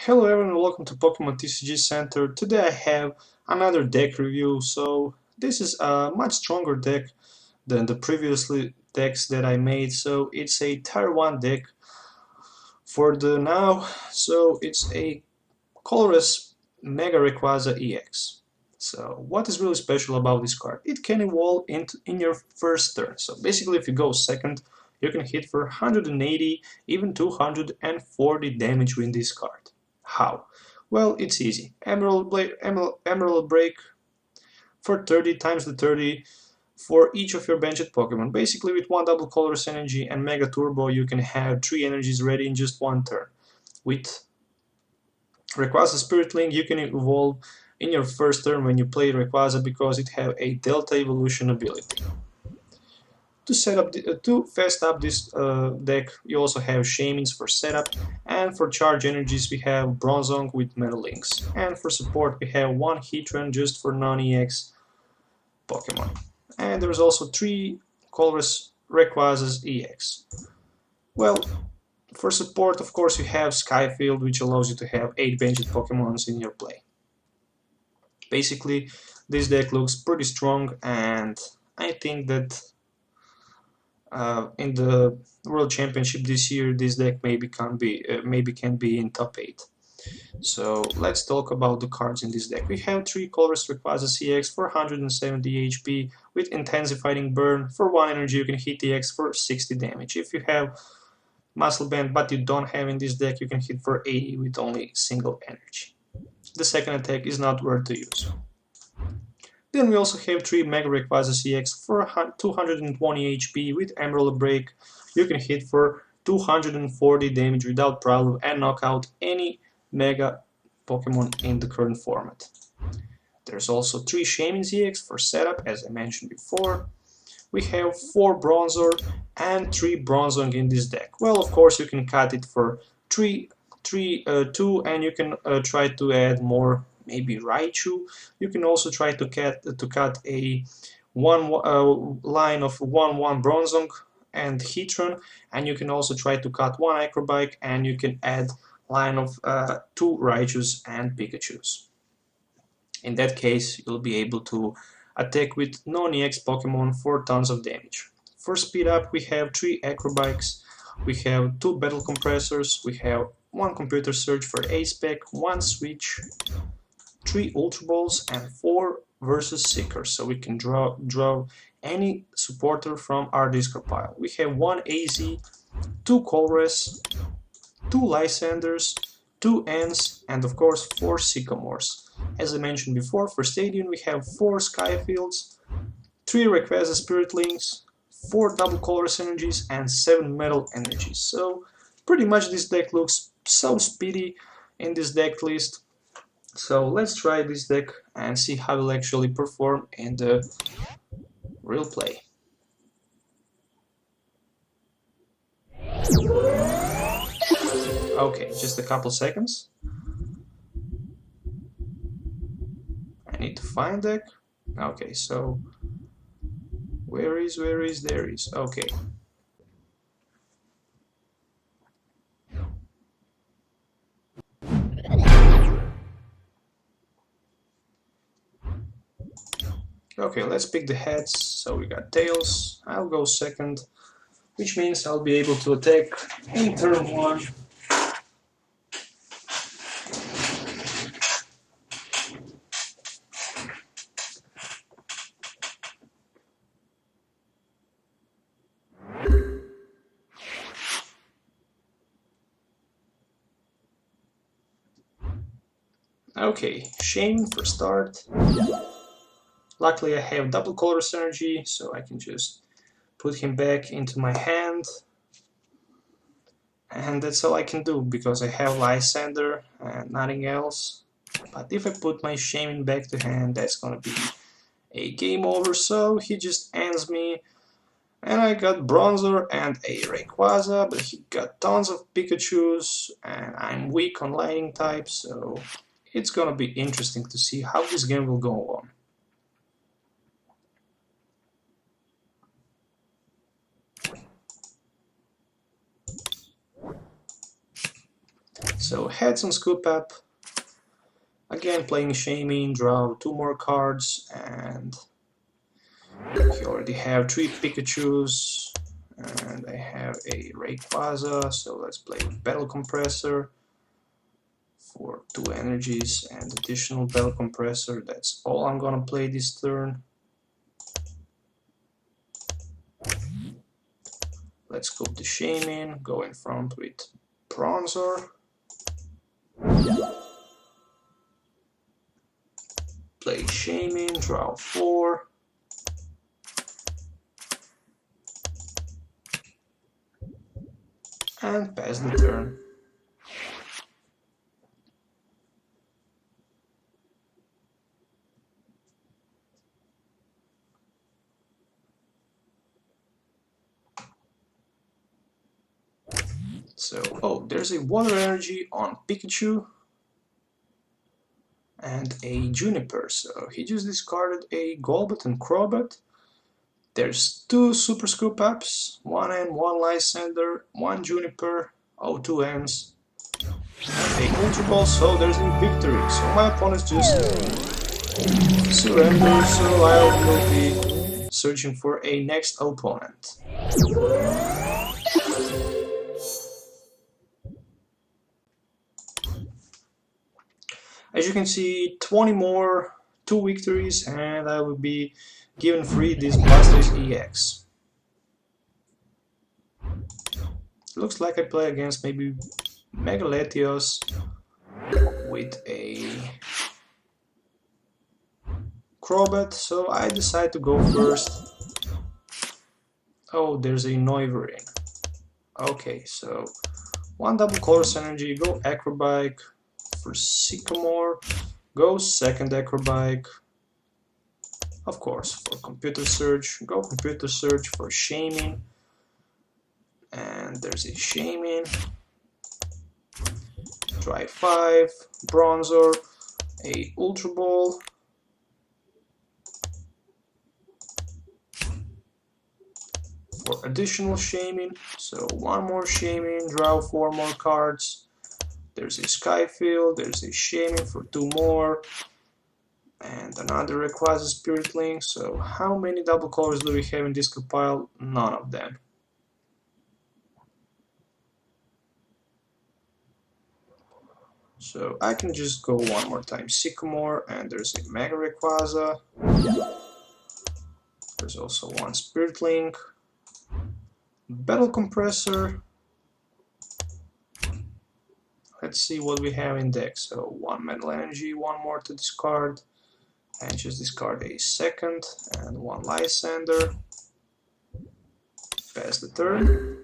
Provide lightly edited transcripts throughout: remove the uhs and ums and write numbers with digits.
Hello everyone, welcome to Pokemon TCG Center. Today I have another deck review. So this is a much stronger deck than the previously decks that I made. So it's a Tier 1 deck for the now. So it's a Colress Mega Rayquaza EX. So what is really special about this card? It can evolve in your first turn. So basically if you go second, you can hit for 180, even 240 damage with this card. How? Well, it's easy. Emerald Break for 30 times the 30 for each of your benched Pokemon. Basically, with one double Colress energy and Mega Turbo, you can have 3 energies ready in just one turn. With Rayquaza Spirit Link, you can evolve in your first turn when you play Rayquaza because it has a Delta Evolution ability. To fast up this deck, you also have Shamins for setup, and for charge energies we have Bronzong with Metal Links, and for support we have one Heatran just for non-EX Pokemon. And there's also 3 Colress Rayquazas EX. Well, for support of course you have Skyfield, which allows you to have 8 benched Pokemons in your play. Basically, this deck looks pretty strong, and I think that in the World Championship this year, this deck maybe can be in top 8. So let's talk about the cards in this deck. We have 3 Colress Rayquaza CX for 170 HP with Intensifying Burn. For 1 energy you can hit the X for 60 damage. If you have Muscle Band but you don't have in this deck, you can hit for 80 with only single energy. The second attack is not worth to use. Then we also have 3 Mega Rayquaza CX for 220 HP with Emerald Break. You can hit for 240 damage without problem and knock out any Mega Pokemon in the current format. There's also 3 Shaymin EX for setup, as I mentioned before. We have 4 Bronzor and 3 Bronzong in this deck. Well, of course, you can cut it for 2, and you can try to add more, maybe Raichu. You can also try to cut a line of 1/1 Bronzong and Heatran, and you can also try to cut 1 Acrobike, and you can add line of 2 Raichus and Pikachus. In that case, you'll be able to attack with non-EX Pokemon for tons of damage. For speed up, we have 3 Acrobikes, we have 2 Battle Compressors, we have 1 Computer Search for A-Spec, 1 Switch, 3 Ultra Balls, and 4 Versus Seekers, so we can draw any supporter from our discard pile. We have 1 AZ, 2 Colress, 2 Lysanders, 2 Ents, and of course 4 Sycamores. As I mentioned before, for Stadium we have 4 Skyfields, 3 Rayquaza Spirit Links, 4 double Colress energies, and 7 Metal energies. So pretty much this deck looks so speedy in this deck list. So let's try this deck and see how it will actually perform in the real play. Okay, just a couple seconds. I need to find deck. Okay, so there is. Okay. Okay, let's pick the heads. So we got tails. I'll go second, which means I'll be able to attack in turn 1. Okay, Shane for start. Luckily I have double Colress energy, so I can just put him back into my hand. And that's all I can do, because I have Lysander and nothing else. But if I put my Shaman back to hand, that's gonna be a game over, so he just ends me. And I got Bronzor and a Rayquaza, but he got tons of Pikachus, and I'm weak on Lightning type, so it's gonna be interesting to see how this game will go on. So heads on scoop up. Again playing Shaming, draw 2 more cards, and we already have 3 Pikachus, and I have a Rayquaza, so let's play Battle Compressor for 2 energies and additional Battle Compressor. That's all I'm gonna play this turn. Let's scoop the Shaman, go in front with Bronzor. Play Shaman, draw 4. And pass the turn. So, oh, there's a Water Energy on Pikachu and a Juniper, so he just discarded a Golbat and Crobat. There's 2 Super Scoop Ups, 1 N, 1 Lysander, 1 Juniper, 2 Ns, and a Ultra Ball, so there's a victory. So my opponent's just surrender, so I will be searching for a next opponent. As you can see, 20 more, 2 victories, and I will be given free this Blastoise EX. Looks like I play against maybe Megaletios with a Crobat, so I decide to go first. Oh, there's a Noivern. Okay, so 1 double Colress energy, go Acrobike for Sycamore, go second Acrobike, of course, for Computer Surge, go Computer Surge for Shaming, and there's a Shaming, try 5, Bronzor, a Ultra Ball, for additional Shaming, so 1 more Shaming, draw 4 more cards. There's a Skyfield, there's a Shaming for 2 more, and another Rayquaza Spirit Link. So how many double colors do we have in this pile? None of them. So I can just go 1 more time Sycamore, and there's a Mega Rayquaza. There's also 1 Spirit Link, Battle Compressor. Let's see what we have in deck. So 1 Metal Energy, 1 more to discard, and just discard a second, and 1 Lysander. Pass the turn.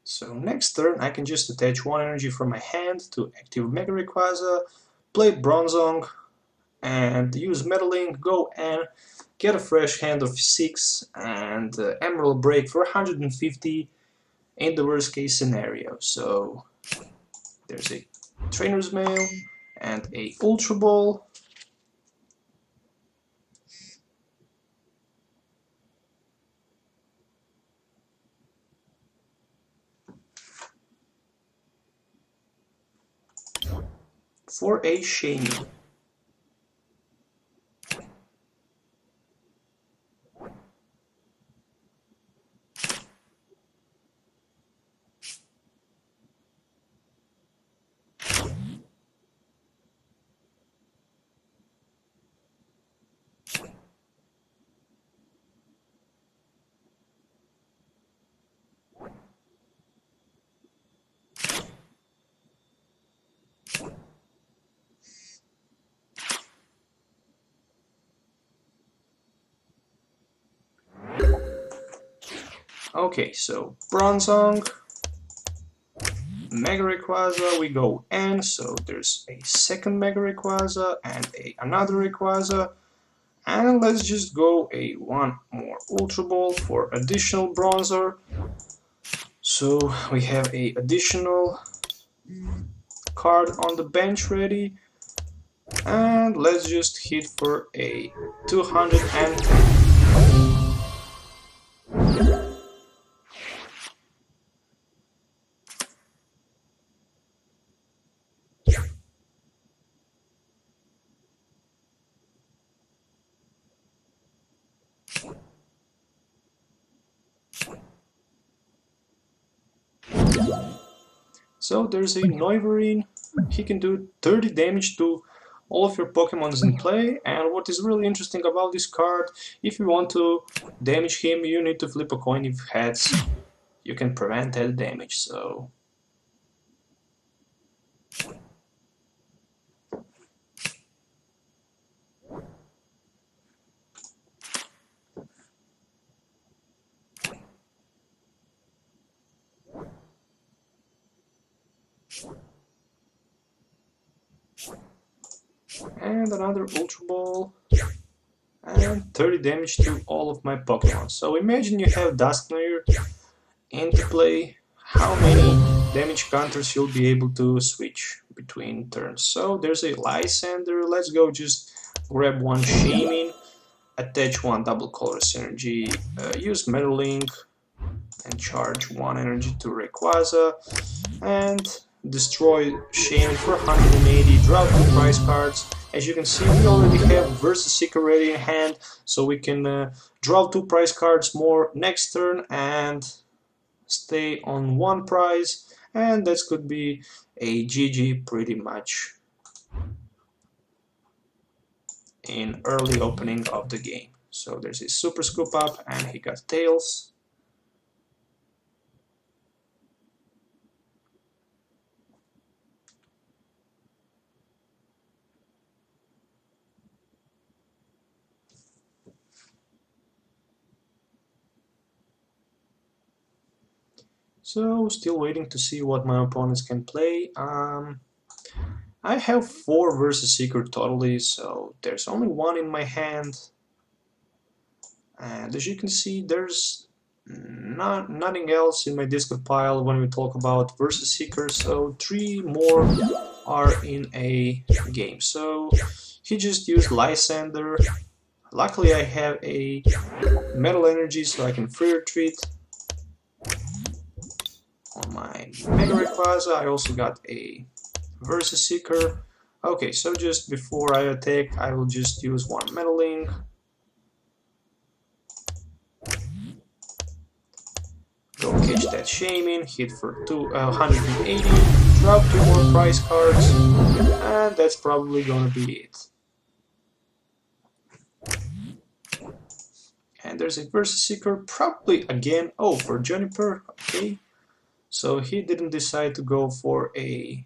So next turn I can just attach 1 energy from my hand to active Mega Rayquaza, play Bronzong, and use Metal Link, go and get a fresh hand of 6 and Emerald Break for 150 in the worst case scenario. So there's a Trainer's Mail and a Ultra Ball. For a Shaming. Okay, so Bronzong, Mega Rayquaza, we go N, so there's a second Mega Rayquaza and another Rayquaza, and let's just go a 1 more Ultra Ball for additional Bronzor. So we have a additional card on the bench ready, And let's just hit for a 210. So there's a Noiverine. He can do 30 damage to all of your Pokemons in play, and what is really interesting about this card, if you want to damage him, you need to flip a coin. If heads, you can prevent that damage. So and another Ultra Ball, and 30 damage to all of my Pokemon. So imagine you have Dusknoir into play, how many damage counters you'll be able to switch between turns. So there's a Lysander, let's go just grab one Shaman, attach one double Colress energy, use Metal Link, and charge one energy to Rayquaza, and destroy Shaman for 180, draw 2 prize cards. As you can see, we already have Versus Seeker ready in hand, so we can draw 2 prize cards more next turn and stay on 1 prize, and this could be a GG pretty much in early opening of the game. So there's a Super Scoop Up, and he got Tails. So still waiting to see what my opponents can play. I have 4 Versus Seeker totally, so there's only 1 in my hand. And as you can see, there's nothing else in my discard pile when we talk about Versus Seeker, so 3 more are in a game. So he just used Lysander. Luckily I have a Metal Energy, so I can free retreat. On my Mega Rayquaza, I also got a Versus Seeker. Okay, so just before I attack, I will just use one Metal Link. Go catch that Shaman, hit for 180, drop 2 more prize cards, and that's probably gonna be it. And there's a Versus Seeker, probably again, oh, for Juniper, okay. So he didn't decide to go for a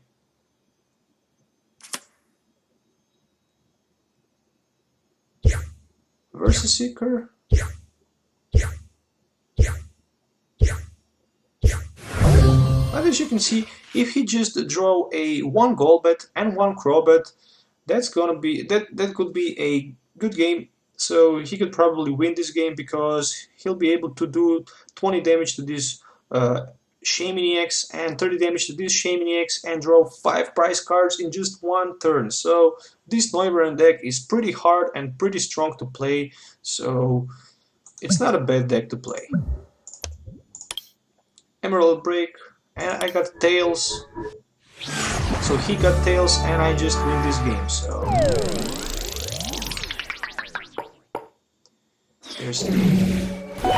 Versus Seeker. But as you can see, if he just draw a 1 Golbat and 1 Crobat, that's gonna be that could be a good game. So he could probably win this game because he'll be able to do 20 damage to this Shaman EX and 30 damage to this Shaman EX and draw 5 prize cards in just 1 turn. So this Noivern deck is pretty hard and pretty strong to play, so it's not a bad deck to play. Emerald Break, and I got Tails. So he got Tails and I just win this game. So there's a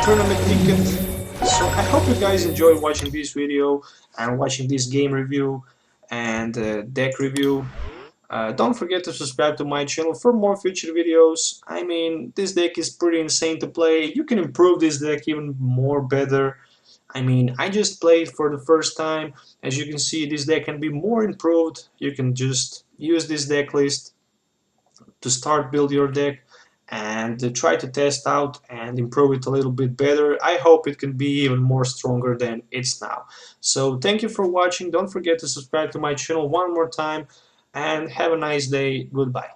tournament ticket. So I hope you guys enjoyed watching this video and watching this game review and deck review. Don't forget to subscribe to my channel for more future videos. I mean, this deck is pretty insane to play. You can improve this deck even more better. I mean, I just played for the first time. As you can see, this deck can be more improved. You can just use this deck list to start build your deck and try to test out and improve it a little bit better. I hope it can be even more stronger than it's now. So thank you for watching. Don't forget to subscribe to my channel one more time and have a nice day. Goodbye.